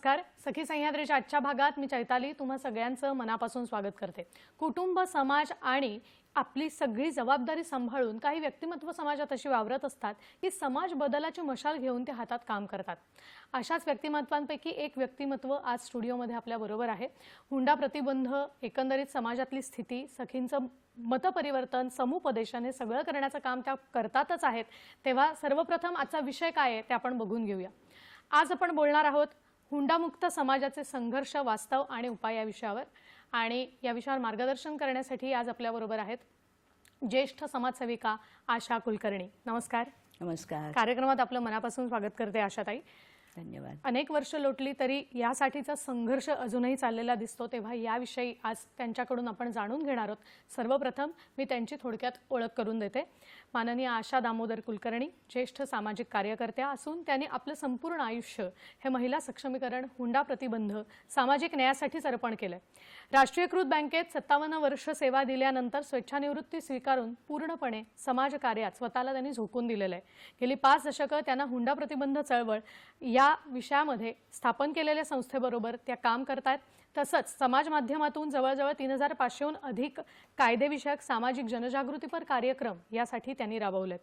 नमस्कार. सखी सह्याद्रीच्या आजच्या भागात मी चैताली तुम्हा सगळ्यांचं मनापासून स्वागत करते. कुटुंब, समाज आणि आपली सगळी जबाबदारी सांभाळून काही व्यक्तिमत्व समाजात अशी वावरत असतात की समाज बदलाची मशाल घेऊन ते हातात काम करतात. अशाच व्यक्तिमत्वांपैकी एक व्यक्तिमत्व आज स्टुडिओमध्ये आपल्या बरोबर आहे. हुंडा प्रतिबंध, एकंदरीत समाजातली स्थिती, सखींचं मतपरिवर्तन, समुपदेशन हे सगळं करण्याचं काम त्या करतातच आहेत. तेव्हा सर्वप्रथम आजचा विषय काय आहे ते आपण बघून घेऊया. आज आपण बोलणार आहोत हुंडामुक्त समाजाचे संघर्ष, वास्तव आणि उपाय या विषयावर. आणि या विषयावर मार्गदर्शन करण्यासाठी आज आपल्या बरोबर आहेत ज्येष्ठ समाजसेविका आशा कुलकर्णी. नमस्कार. नमस्कार. कार्यक्रमात आपलं मनापासून स्वागत करते आशाताई. धन्यवाद. अनेक वर्ष लोटली तरी यासाठीचा संघर्ष अजूनही चाललेला दिसतो. तेव्हा याविषयी आज त्यांच्याकडून आपण जाणून घेणार आहोत. सर्वप्रथम मी त्यांची थोडक्यात ओळख करून देते. माननीय आशा दामोदर कुलकर्णी ज्येष्ठ सामाजिक कार्यकर्त्या असून त्यांनी आपलं संपूर्ण आयुष्य हे महिला सक्षमीकरण, हुंडा प्रतिबंध, सामाजिक न्यायासाठीच अर्पण केलंय. राष्ट्रीयकृत बँकेत 57 वर्ष सेवा दिल्यानंतर स्वेच्छानिवृत्ती स्वीकारून पूर्णपणे समाजकार्यात स्वतःला त्यांनी झोकून दिलेलं आहे. गेली 5 दशकं त्यांना हुंडा प्रतिबंध चळवळ या विषयामध्ये स्थापन केलेल्या संस्थेबरोबर त्या काम करतात. तसंच समाज माध्यमातून जवळजवळ 3500हून अधिक कायदेविषयक सामाजिक जनजागृतीपर कार्यक्रम यासाठी त्यांनी राबवलेत.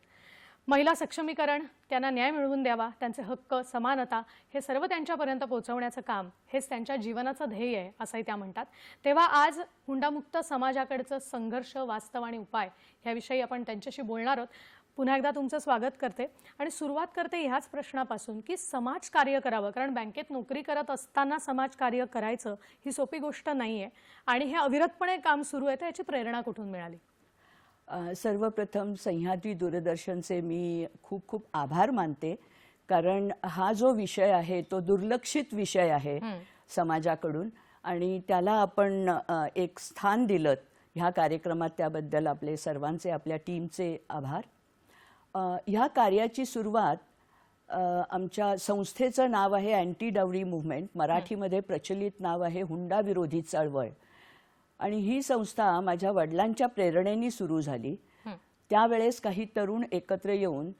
महिला सक्षमीकरण, त्यांना न्याय मिळवून द्यावा, त्यांचे हक्क, समानता हे सर्व त्यांच्यापर्यंत पोहोचवण्याचं काम हेच त्यांच्या जीवनाचं ध्येय आहे असंही त्या म्हणतात. तेव्हा आज हुंडामुक्त समाजाकडचं संघर्ष, वास्तव आणि उपाय याविषयी आपण त्यांच्याशी बोलणार आहोत. पुन्हा एकदा तुमचं स्वागत करते आणि सुरुवात करते ह्याच प्रश्नापासून की समाज कार्य करावं, कारण बँकेत नोकरी करत असताना समाज कार्य करायचं ही सोपी गोष्ट नाहीये आणि हे अविरतपणे काम सुरू आहे. तर याची प्रेरणा कुठून मिळाली? सर्वप्रथम सह्याद्री दूरदर्शनचे मी खूप खूप आभार मानते, कारण हा जो विषय आहे तो दुर्लक्षित विषय आहे समाजाकडून आणि त्याला आपण एक स्थान दिलं ह्या कार्यक्रमात. त्याबद्दल आपले सर्वांचे, आपल्या टीमचे आभार. ह्या कार्याची सुरुवात आमच्या संस्थेचं नाव आहे अँटी डावरी मूव्हमेंट. मराठीमध्ये प्रचलित नाव आहे हुंडा विरोधी चळवळ. आणि ही संस्था माझ्या वडिलांच्या प्रेरणेने सुरू झाली. त्यावेळेस काही तरुण एकत्र येऊन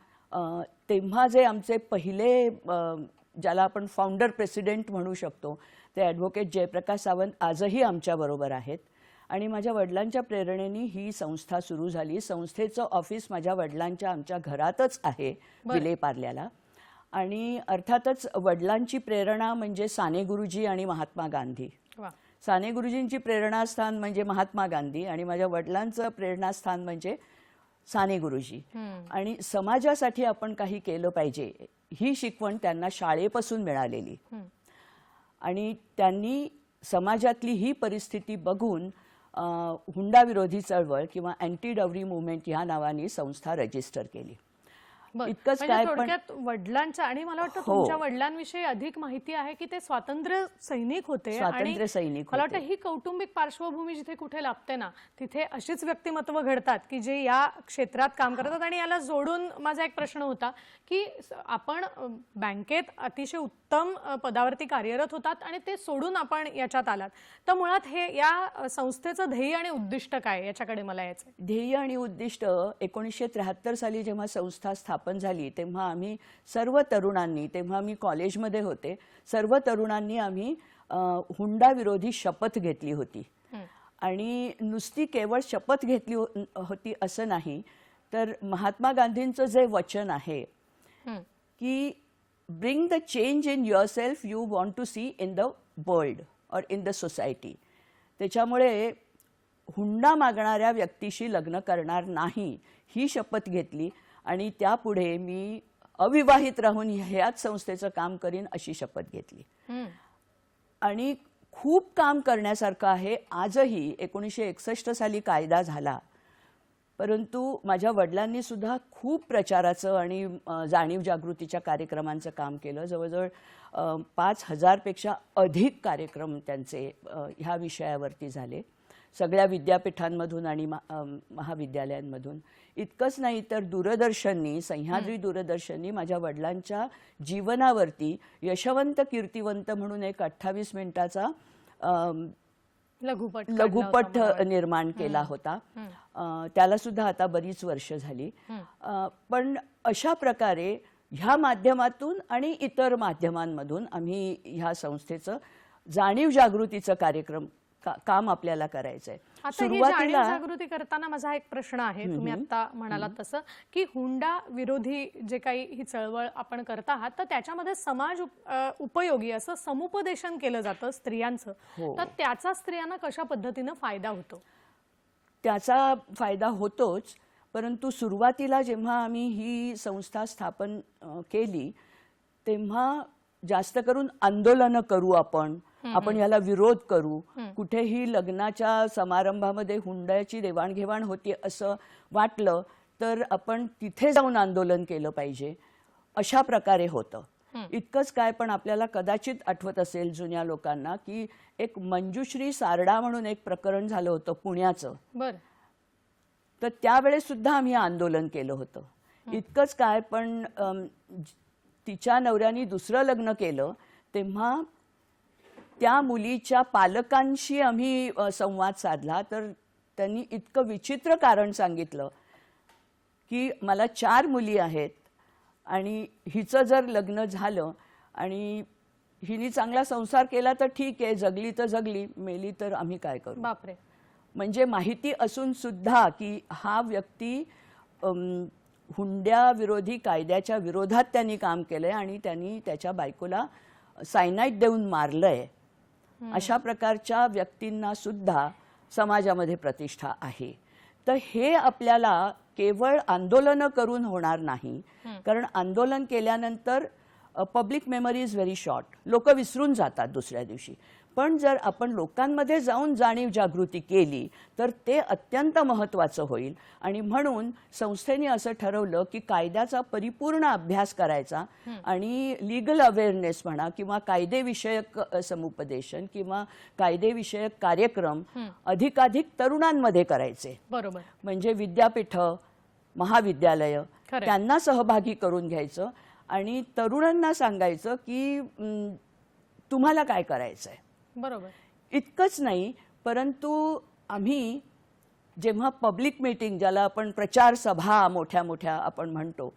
तेव्हा जे आमचे पहिले ज्याला आपण फाउंडर प्रेसिडेंट म्हणू शकतो ते ॲडव्होकेट जयप्रकाश सावंत आजही आमच्याबरोबर आहेत. आणि माझ्या वडिलांच्या प्रेरणेने ही संस्था सुरू झाली. संस्थेचं ऑफिस माझ्या वडिलांच्या आमच्या घरातच आहे विले पार्ल्याला. आणि अर्थातच वडिलांची प्रेरणा म्हणजे साने गुरुजी आणि महात्मा गांधी. साने गुरुजींची प्रेरणास्थान म्हणजे महात्मा गांधी आणि माझ्या वडिलांचं प्रेरणास्थान म्हणजे साने गुरुजी. आणि समाजासाठी आपण काही केलं पाहिजे ही शिकवण त्यांना शाळेपासून मिळालेली. आणि त्यांनी समाजातली ही परिस्थिती बघून हुंडा विरोधी चळवळ किंवा अँटी डावरी मूव्हमेंट ह्या नावाने संस्था रजिस्टर केली. इतकंच काय, थोडक्यात वडिलांचं. आणि मला वाटतं तुमच्या वडिलांविषयी अधिक माहिती आहे की ते स्वातंत्र्य सैनिक होते. स्वातंत्र्य सैनिक. मला वाटतं ही कौटुंबिक पार्श्वभूमी जिथे कुठे लाभते ना तिथे अशीच व्यक्तिमत्व घडतात की जे या क्षेत्रात काम करतात. आणि याला जोडून माझा एक प्रश्न होता की आपण बँकेत अतिशय उत्तम पदावरती कार्यरत होतात आणि ते सोडून आपण याच्यात आलात. तर मुळात हे या संस्थेचं ध्येय आणि उद्दिष्ट काय याच्याकडे मला यायचं. ध्येय आणि उद्दिष्ट 1973 साली जेव्हा संस्था स्थापन झाली तेव्हा आम्ही सर्व तरुणांनी, तेव्हा मी कॉलेजमध्ये होते, सर्व तरुणांनी आम्ही हुंडा विरोधी शपथ घेतली होती. आणि नुसती केवळ शपथ घेतली होती असं नाही, तर महात्मा गांधींचं जे वचन आहे की bring the change in yourself you want to see in the world और इन द सोसायटी, त्याच्यामुळे हुंडा मागणाऱ्या व्यक्तीशी लग्न करणार नाही ही शपथ घेतली. आणि त्यापुढे मी अविवाहित राहून ह्याच संस्थेचं काम करीन अशी शपथ घेतली. आणि खूप काम करण्यासारखं आहे. आजही 1961 साली कायदा झाला, परंतु माझ्या वडिलांनी सुद्धा खूप प्रचाराचं आणि जाणीव जागृतीच्या कार्यक्रमांचं काम केलं. जवळजवळ 5000 पेक्षा अधिक कार्यक्रम त्यांचे ह्या विषयावरती झाले, सगळ्या विद्यापीठांमधून आणि महाविद्यालयांमधून. इतकंच नाही तर दूरदर्शननी, सह्याद्री दूरदर्शननी माझ्या वडिलांच्या जीवनावरती यशवंत कीर्तिवंत म्हणून एक 28 मिनिटाचा लघुपट निर्माण केला होता. त्याला सुद्धा आता बरीच वर्ष झाली. पण अशा प्रकारे ह्या माध्यमातून आणि इतर माध्यमांमधून आम्ही ह्या संस्थेचं जाणीव जागृतीचं कार्यक्रम काम आपल्याला करायचंय. आता ही जाणीव जागृती करताना माझा एक प्रश्न आहे, तुम्ही आता म्हणालात तसं की हुंडा विरोधी जे काही ही चळवळ आपण करत आहात तर त्याच्यामध्ये समाज उपयोगी असं समुपदेशन केलं जातं स्त्रियांचं, तर त्याचा स्त्रियांना कशा पद्धतीनं फायदा होतो? त्याचा फायदा होतोच, परंतु सुरुवातीला जेव्हा आम्ही ही संस्था स्थापन केली तेव्हा जास्त करून आंदोलनं करू, आपण याला विरोध करू, कुठेही लग्नाच्या समारंभामध्ये हुंड्याची देवाणघेवाण होती असं वाटलं तर आपण तिथे जाऊन आंदोलन केलं पाहिजे, अशा प्रकारे होतं. इतकंच काय, पण आपल्याला कदाचित आठवत असेल जुन्या लोकांना की एक मंजुश्री सारडा म्हणून एक प्रकरण झालं होतं पुण्याचं. बरं. तर त्यावेळेस सुद्धा आम्ही आंदोलन केलं होतं. इतकंच काय, पण तिच्या नवऱ्याने दुसरं लग्न केलं तेव्हा त्या मुलीच्या पालकांशी आम्ही संवाद साधला, तर त्यांनी इतकं विचित्र कारण सांगितलं की मला 4 मुली आहेत आणि हिचं जर लग्न झालं आणि हिने चांगला संसार केला तर ठीक आहे, जगली तर जगली, मेली तर आम्ही काय करू. बापरे. म्हणजे माहिती असून सुद्धा की हा व्यक्ती हुंड्या विरोधी कायद्याच्या विरोधात त्यांनी काम केलंय आणि त्यांनी त्याच्या बायकोला सायनाईड देऊन मारलंय, अशा प्रकारच्या व्यक्तींना सुद्धा समाजामध्ये प्रतिष्ठा आहे. तर हे आपल्याला केवळ आंदोलन करून होणार नाही, कारण आंदोलन केल्यानंतर public memory is very short, लोक विसरून जातात दुसऱ्या दिवशी. पण जर आपण लोकांमध्ये जाऊन जाणीव जागृती केली तर ते अत्यंत महत्त्वाचं होईल. आणि म्हणून संस्थेने असं ठरवलं की कायद्याचा परिपूर्ण अभ्यास करायचा आणि लीगल अवेअरनेस म्हणा किंवा कायदेविषयक समुपदेशन किंवा कायदेविषयक कार्यक्रम अधिकाधिक तरुणांमध्ये करायचे. बरोबर. म्हणजे विद्यापीठ, महाविद्यालय त्यांना सहभागी करून घ्यायचं आणि तरुणांना सांगायचं की तुम्हाला काय करायचंय. बरोबर. इतकंच नाही, परंतु आम्ही जेव्हा पब्लिक मीटिंग, ज्याला आपण प्रचार सभा मोठ्या मोठ्या आपण म्हणतो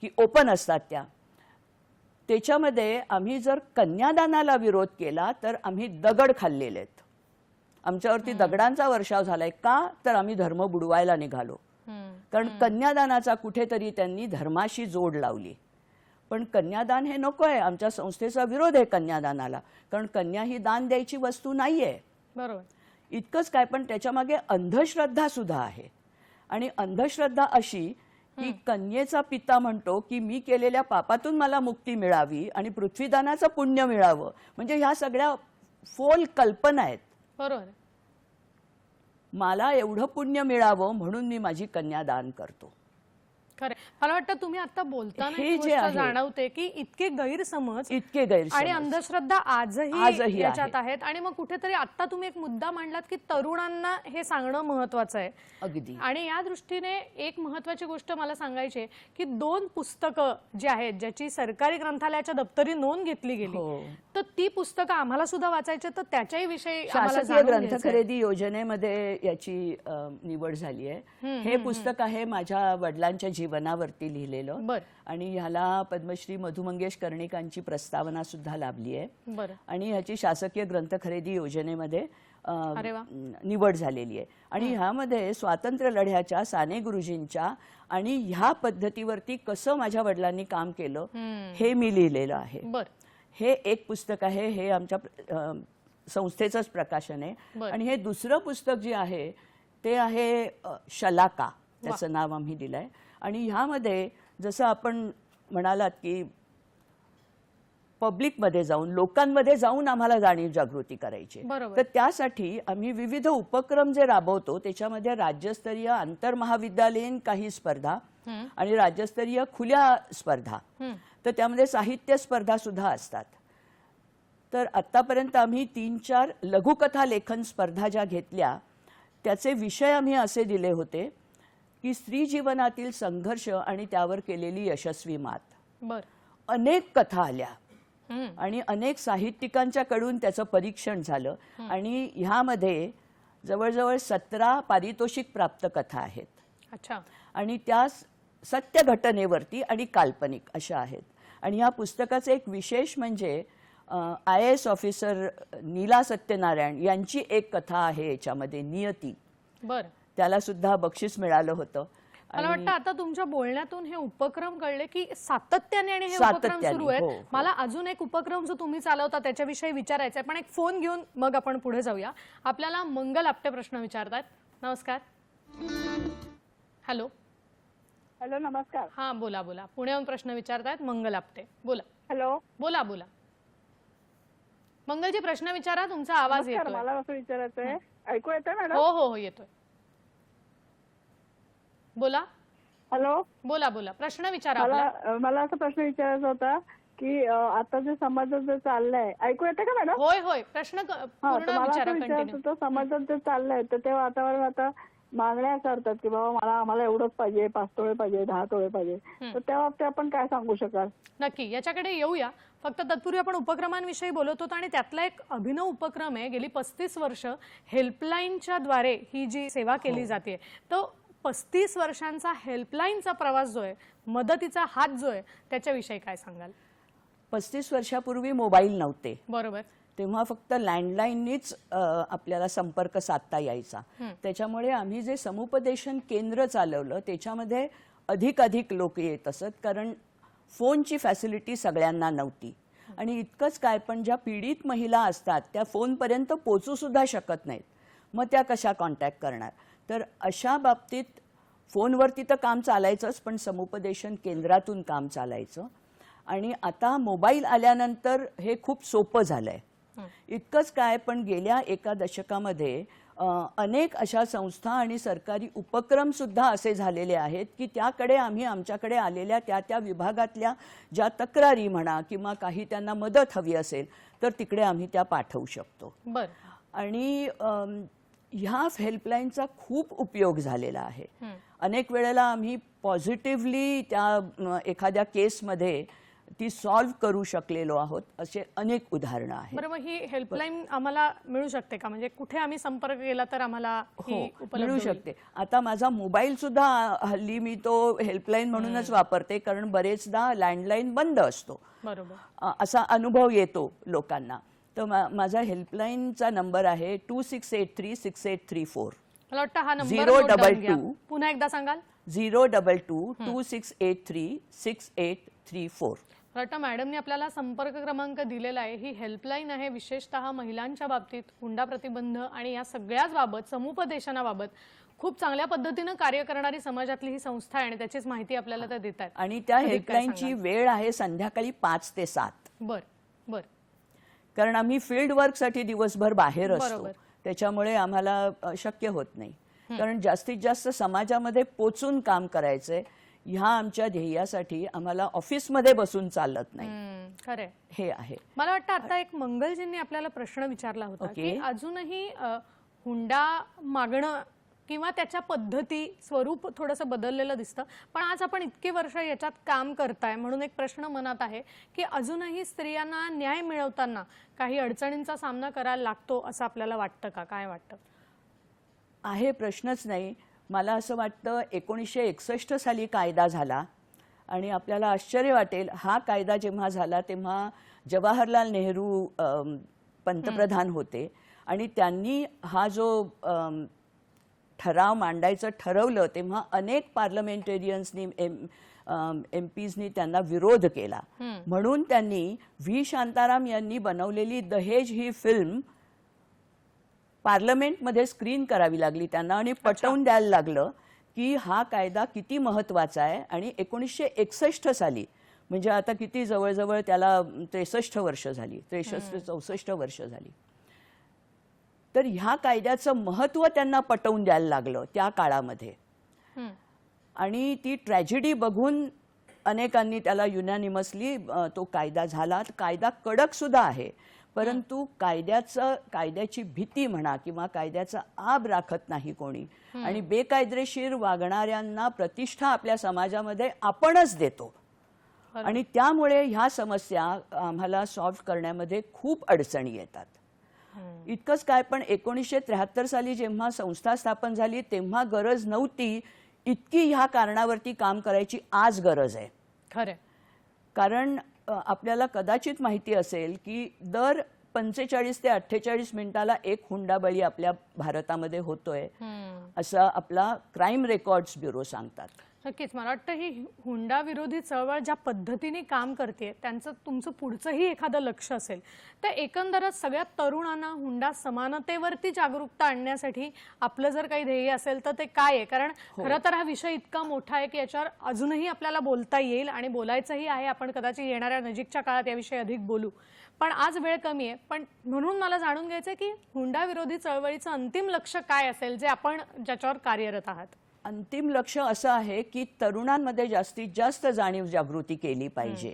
की ओपन असतात, त्याच्यामध्ये आम्ही जर कन्यादानाला विरोध केला तर आम्ही दगड खाल्लेले आहेत. आमच्यावरती दगडांचा वर्षाव झालाय. का? तर आम्ही धर्म बुडवायला निघालो. कारण कन्यादानाचा कुठेतरी त्यांनी धर्माशी जोड लावली. पण कन्यादान हे नको आहे. आमच्या संस्थेचा विरोध आहे कन्यादानाला, कारण कन्या ही दान द्यायची वस्तू नाहीये. बरोबर. इतकंच काय, पण त्याच्यामागे अंधश्रद्धा सुद्धा आहे. आणि अंधश्रद्धा अशी की कन्येचा पिता म्हणतो की मी केलेल्या पापातून मला मुक्ती मिळावी आणि पृथ्वीदानाचं पुण्य मिळावं. म्हणजे ह्या सगळ्या फोल कल्पना आहेत. बरोबर. मला एवढं पुण्य मिळावं म्हणून मी माझी कन्या दान करतो. खरं. मला वाटतं तुम्ही आता बोलताना हे एक जे गोष्ट आहे, इतके गैरसमज इतके गैरसमज आणि अंधश्रद्धा आजही याच्यात आहे. आहेत. आणि मग कुठेतरी आता तुम्ही एक मुद्दा मांडलात की तरुणांना हे सांगणं महत्वाचं आहे. अगदी. आणि या दृष्टीने एक महत्वाची गोष्ट मला सांगायची आहे की 2 पुस्तकं जी आहेत ज्याची सरकारी ग्रंथालयाच्या दप्तरी नोंद घेतली गेली, तर ती पुस्तकं आम्हाला सुद्धा वाचायची, तर त्याच्याही विषयी शासकीय ग्रंथ खरेदी योजनेमध्ये याची निवड झाली आहे. हे पुस्तक आहे माझ्या वडिलांच्या जीवनावरती लिहिलेलं. आणि ह्याला पद्मश्री मधु मंगेश कर्णिकांची प्रस्तावना सुद्धा लाभली आहे. आणि ह्याची शासकीय ग्रंथ खरेदी योजनेमध्ये निवड झालेली आहे. आणि ह्यामध्ये स्वातंत्र्य लढ्याच्या साने गुरुजींच्या आणि ह्या पद्धतीवरती कसं माझ्या वडिलांनी काम केलं हे मी लिहिलेलं आहे. हे एक पुस्तक आहे. हे आमच्या संस्थेचंच प्रकाशन आहे. आणि हे दुसरं पुस्तक जे आहे ते आहे शलाका, त्याचं नाव आम्ही दिलंय. आणि ह्यामध्ये जसं आपण म्हणालात की पब्लिकमध्ये जाऊन, लोकांमध्ये जाऊन आम्हाला जाणीव जागृती करायची, तर त्यासाठी आम्ही विविध उपक्रम जे राबवतो त्याच्यामध्ये राज्यस्तरीय आंतरमहाविद्यालयीन काही स्पर्धा आणि राज्यस्तरीय खुल्या स्पर्धा, तर त्यामध्ये साहित्य स्पर्धा सुद्धा असतात. तर आतापर्यंत आम्ही 3-4 लघुकथा लेखन स्पर्धा ज्या घेतल्या त्याचे विषय आम्ही असे दिले होते की स्त्री जीवनातील संघर्ष आणि त्यावर केलेली यशस्वी मात. अनेक कथा आल्या आणि अनेक साहित्यिकांच्याकडून त्याचं परीक्षण झालं. आणि ह्यामध्ये जवळजवळ 17 पारितोषिक प्राप्त कथा आहेत. आणि त्या सत्य घटनेवरती आणि काल्पनिक अशा आहेत. आणि या पुस्तकाचे एक विशेष म्हणजे IAS ऑफिसर नीला सत्यनारायण यांची एक कथा आहे याच्यामध्ये, नियती. बरं. त्याला सुद्धा बक्षीस मिळालं होतं. मला वाटतं आता तुमच्या बोलण्यातून हे उपक्रम कळले की सातत्याने आणि हे उपक्रम सातत्याने, सुरू आहेत. हो, हो. मला अजून एक उपक्रम जो तुम्ही चालवता त्याच्याविषयी विचारायचं आहे, पण एक फोन घेऊन मग आपण पुढे जाऊया. आपल्याला मंगल आपटे प्रश्न विचारतात. नमस्कार. हॅलो. हॅलो, नमस्कार. हा, बोला बोला. पुण्याहून प्रश्न विचारतायत मंगल आपटे. बोला. हॅलो. बोला बोला. मंगलजी प्रश्न विचारा, तुमचा आवाज नमस्कार, येतोय. मला असं विचारायचं आहे, ऐकू येतंय मॅडम? हो हो हो, येतोय. बोला. हॅलो. बोला बोला, प्रश्न विचारा आपला. मला असा प्रश्न विचारायचा होता की आता जे समाजात जे चाललंय, ऐकू येतंय का मॅडम? होय होय, प्रश्न हा, पूर्ण तर मला विचारा, असं विचारायचं कंटिन्यू. होतं, समाजात जे चाललंय तर ते वातावरण आता मागण्या करतात की बाबा आम्हाला एवढंच पाहिजे, 5 तोळे पाहिजे, 10 तोळे पाहिजे, तर त्या बाबतीत आपण काय सांगू शकाल? नक्की, याच्याकडे येऊया. फक्त तत्पूर्वी आपण उपक्रमांविषयी बोलत होतो आणि त्यातला एक अभिनव उपक्रम आहे. गेली 35 वर्ष हेल्पलाईनच्या द्वारे ही जी सेवा केली जाते, तो 35 वर्षांचा हेल्पलाईनचा प्रवास जो आहे, मदतीचा हात जो आहे, त्याच्याविषयी काय सांगाल? 35 वर्षापूर्वी मोबाईल नव्हते. बरोबर. तेव्हा फक्त लँडलाईननीच आपल्याला संपर्क साधता यायचा. त्याच्यामुळे आम्ही जे समुपदेशन केंद्र चालवलं त्याच्यामध्ये अधिक लोक येत असत, कारण फोनची फॅसिलिटी सगळ्यांना नव्हती. आणि इतकंच काय, पण ज्या पीडित महिला असतात त्या फोनपर्यंत पोचू सुद्धा शकत नाहीत, मग त्या कशा कॉन्टॅक्ट करणार? तर अशा बाबतीत फोनवरती तर काम चालायचंच, पण समुपदेशन केंद्रातून काम चालायचं. आणि आता मोबाईल आल्यानंतर हे खूप सोपं झालंय. इतकंच काय, पण गेल्या एका दशकामध्ये अनेक अशा संस्था आणि सरकारी उपक्रम सुद्धा असे झालेले आहेत की त्याकडे आम्ही आमच्याकडे आलेल्या त्या विभागातल्या ज्या तक्रारी म्हणा किंवा काही त्यांना मदत हवी असेल तर तिकडे आम्ही त्या पाठवू शकतो. बर. आणि ह्या हेल्पलाईनचा खूप उपयोग झालेला आहे. अनेक वेळेला आम्ही पॉझिटिव्हली त्या एखाद्या केसमध्ये ती सॉल्व्ह करू शकलेलो आहोत, असे अनेक उदाहरणं आहेत. बरं, मग ही हेल्पलाईन आम्हाला मिळू शकते का? म्हणजे कुठे आम्ही संपर्क केला तर आम्हाला ही उपलब्ध मिळू होईल? शकते. आता माझा मोबाईल सुद्धा हल्ली मी तो हेल्पलाईन म्हणूनच वापरते, कारण बरेचदा लँडलाईन बंद असतो. बरोबर. असा अनुभव येतो लोकांना. तर माझा हेल्पलाईनचा नंबर आहे 26836834. मला वाटतं हा नंबर 022 पुन्हा एकदा सांगाल? 02226836834. मला वाटतं मॅडमने आपल्याला संपर्क क्रमांक दिलेला आहे. ही हेल्पलाईन आहे, विशेषतः महिलांच्या बाबतीत, हुंडा प्रतिबंध आणि या सगळ्याच बाबत, समुपदेशनाबाबत खूप चांगल्या पद्धतीनं कार्य करणारी समाजातली ही संस्था आहे आणि त्याचीच माहिती आपल्याला ते देत आहेत. आणि त्या हेल्पलाईनची वेळ आहे संध्याकाळी 5 ते 7. बर बर. कारण आम्ही फील्ड वर्कसाठी दिवसभर बाहेर असतो, बरोबर. त्याच्यामुळे आम्हाला शक्य होत नाही. कारण जास्तीत जास्त समाजामध्ये पोचून काम करायचंय, ह्या आमच्या ध्येयासाठी आम्हाला ऑफिसमध्ये बसून चालत नाही. खरे हे आहे. मला वाटतं आता एक मंगलजींनी आपल्याला प्रश्न विचारला होता की अजूनही हुंडा मागणं किंवा त्याच्या पद्धती, स्वरूप थोडंसं बदललेलं दिसतं, पण आज आपण इतके वर्ष याच्यात काम करताय म्हणून एक प्रश्न मनात आहे की अजूनही स्त्रियांना न्याय मिळवताना काही अडचणींचा सामना करायला लागतो असं आपल्याला वाटतं का? काय वाटतं? आहे, प्रश्नच नाही. मला असं वाटतं 1961 साली कायदा झाला आणि आपल्याला आश्चर्य वाटेल, हा कायदा जेव्हा झाला तेव्हा जवाहरलाल नेहरू पंतप्रधान होते आणि त्यांनी हा जो ठराव मांडायचं ठरवलं तेव्हा अनेक पार्लमेंटेरियन्सनी, एमपीजनी त्यांना विरोध केला. म्हणून त्यांनी व्ही शांताराम यांनी बनवलेली दहेज ही फिल्म पार्लमेंटमध्ये स्क्रीन करावी लागली त्यांना आणि पटवून द्यायला लागलं की हा कायदा किती महत्त्वाचा आहे. आणि 1961 साली, म्हणजे आता किती, जवळजवळ त्याला 63 वर्ष झाली, 63-64 वर्ष झाली. तर ह्या कायद्याचं महत्त्व त्यांना पटवून द्यायला लागलं त्या काळामध्ये. आणि ती ट्रॅजेडी बघून अनेकांनी त्याला युनॅनिमसली तो कायदा झाला. कायदा कडक सुद्धा आहे, परंतु कायद्याची भीती म्हणा किंवा कायद्याचा आब राखत नाही कोणी. आणि बेकायदेशीर वागणाऱ्यांना प्रतिष्ठा आपल्या समाजामध्ये आपणच देतो. आणि त्यामुळे ह्या समस्या आम्हाला सॉल्व्ह करण्यामध्ये खूप अडचणी येतात. इतकंच काय, पण 1973 साली जेव्हा संस्था स्थापन झाली तेव्हा गरज नव्हती इतकी ह्या कारणावरती काम करायची आज गरज आहे. खरंय. कारण आपल्याला कदाचित माहिती असेल की दर 45 ते 48 मिनिटाला एक हुंडाबळी आपल्या भारतामध्ये होतोय, असं आपला क्राईम रेकॉर्ड्स ब्युरो सांगतात. नक्कीच. मला वाटतं ही हुंडा विरोधी चळवळ ज्या पद्धतीने काम करते त्यांचं तुमचं पुढचंही एखादं लक्ष असेल तर एकंदरच सगळ्या तरुणांना हुंडा समानतेवरती जागरूकता आणण्यासाठी आपलं जर काही ध्येय असेल तर ते काय आहे? कारण खरं तर हा विषय इतका मोठा आहे की याच्यावर अजूनही आपल्याला बोलता येईल आणि बोलायचंही आहे. आपण कदाचित येणाऱ्या नजीकच्या काळात याविषयी अधिक बोलू, पण आज वेळ कमी आहे. पण म्हणून मला जाणून घ्यायचं की हुंडा विरोधी चळवळीचं अंतिम लक्ष काय असेल जे आपण ज्याच्यावर कार्यरत आहात? अंतिम लक्ष असं आहे की तरुणांमध्ये जास्तीत जास्त जाणीव जागृती केली पाहिजे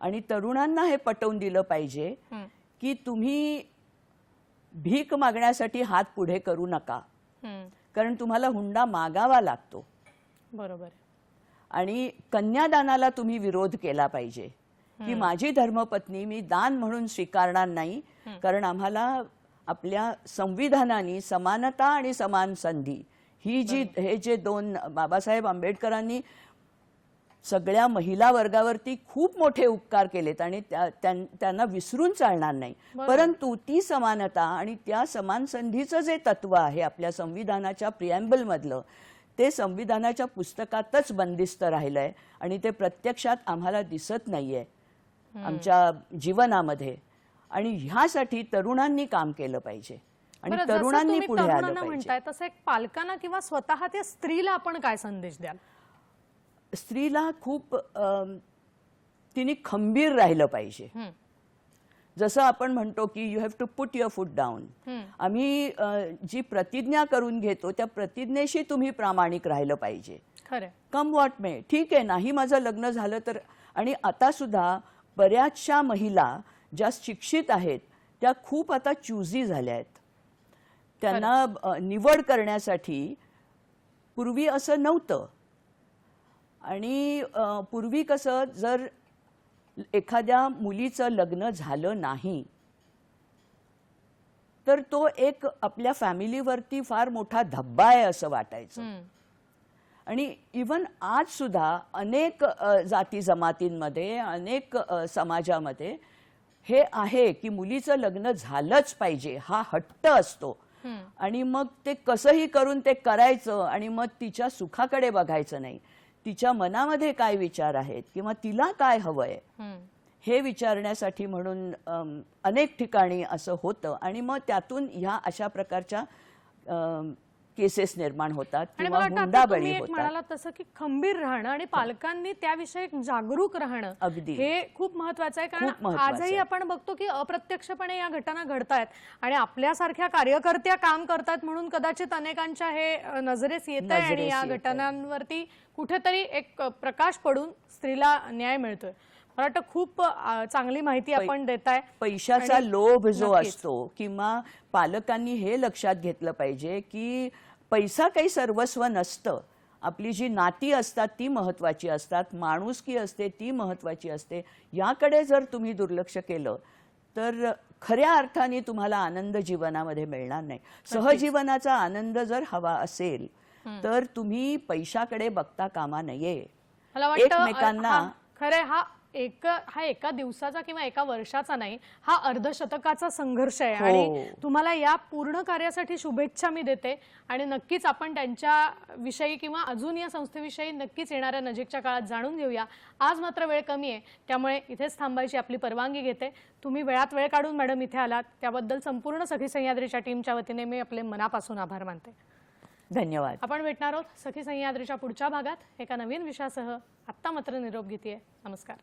आणि तरुणांना हे पटवून दिलं पाहिजे की तुम्ही भीक मागण्यासाठी हात पुढे करू नका, कारण तुम्हाला हुंडा मागावा लागतो. बरोबर. आणि कन्यादानाला तुम्ही विरोध केला पाहिजे की माझी धर्मपत्नी मी दान म्हणून स्वीकारणार नाही, कारण आम्हाला आपल्या संविधानाने समानता आणि समान संधी ही जी हे जे दोन बाबासाहेब आंबेडकरांनी सगळ्या महिला वर्गावरती खूप मोठे उपकार केलेत आणि त्यांना विसरून चालणार नाही. परंतु ती समानता आणि त्या समान संधीचं जे तत्व आहे आपल्या संविधानाच्या प्रिएम्बल मधलं, ते संविधानाच्या पुस्तकातच बंदिस्त राहिलंय आणि ते प्रत्यक्षात आम्हाला दिसत नाहीये आमच्या जीवनामध्ये. आणि ह्यासाठी तरुणांनी काम केलं पाहिजे आणि तरुणांनी पुढे आलं पाहिजे. तसं एक पालकांना किंवा स्वतः त्या स्त्रीला आपण काय संदेश द्याल? स्त्रीला खूप तिने खंबीर राहिलं पाहिजे. जसं आपण म्हणतो की you have to put your foot down. आम्ही जी प्रतिज्ञा करून घेतो त्या प्रतिज्ञेशी तुम्ही प्रामाणिक राहिलं पाहिजे. खरं. कम व्हॉट मे. ठीक आहे, नाही माझं लग्न झालं तर. आणि आता सुद्धा बऱ्याचशा महिला ज्या शिक्षित आहेत त्या खूप आता चूजी झाल्या आहेत. त्यांना निवड करण्यासाठी पूर्वी असं नव्हतं. आणि पूर्वी कसं, जर एखाद्या मुलीचं लग्न झालं नाही तर तो एक आपल्या फॅमिलीवरती फार मोठा धब्बा आहे असं वाटायचं. आणि इवन आज सुद्धा अनेक जाती जमातींमध्ये, अनेक समाजामध्ये हे आहे की मुलीचं लग्न झालंच पाहिजे हा हट्ट असतो. आणि मग ते कसंही करून ते करायचं आणि मग तिच्या सुखाकडे बघायचं नाही, तिच्या मनामध्ये काय विचार आहेत किंवा तिला काय हवंय हे विचारण्यासाठी म्हणून अनेक ठिकाणी असं होतं. आणि मग त्यातून ह्या अशा प्रकारच्या केसेस निर्माण होतात किंवा हुंडाबळी होतात. म्हणाला तसं की खंबीर राहणं आणि पालकांनी त्याविषयी जागरूक राहणं हे खूप महत्वाचं आहे. कारण आजही आपण बघतो की अप्रत्यक्षपणे या घटना घडतायत आणि आपल्यासारख्या कार्यकर्त्या काम करतात म्हणून कदाचित अनेकांच्या हे नजरेस येत आहे आणि या घटनांवरती कुठेतरी एक प्रकाश पडून स्त्रीला न्याय मिळतोय. मला वाटतं खूप चांगली माहिती आपण देताय. पैशाचा लोभ जो असतो किंवा पालकांनी हे लक्षात घेतलं पाहिजे की पैसा काही सर्वस्व नसतं. आपली जी नाती असतात ती महत्वाची असतात, माणुसकी असते ती महत्वाची असते. याकडे जर तुम्ही दुर्लक्ष केलं तर खऱ्या अर्थाने तुम्हाला आनंद जीवनामध्ये मिळणार नाही. सहजीवनाचा आनंद जर हवा असेल तर तुम्ही पैशाकडे बघता कामा नये. मला वाटतं एकमेकांना खरं हा एका दिवसाचा किंवा एका वर्षाचा नाही, हा अर्धशतकाचा संघर्ष आहे. आणि तुम्हाला या पूर्ण कार्यासाठी शुभेच्छा मी देते. आणि नक्कीच आपण त्यांच्या विषयी किंवा अजून या संस्थेविषयी नक्कीच येणाऱ्या नजीकच्या काळात जाणून घेऊया. आज मात्र वेळ कमी आहे त्यामुळे इथेच थांबायची आपली परवानगी घेते. तुम्ही वेळात वेळ काढून मॅडम इथे आलात त्याबद्दल संपूर्ण सखी सह्याद्रीच्या टीमच्या वतीने मी आपले मनापासून आभार मानते. धन्यवाद. आपण भेटणार आहोत सखी सह्याद्रीच्या पुढच्या भागात एका नवीन विषयासह. आत्ता मात्र निरोप घेते. नमस्कार.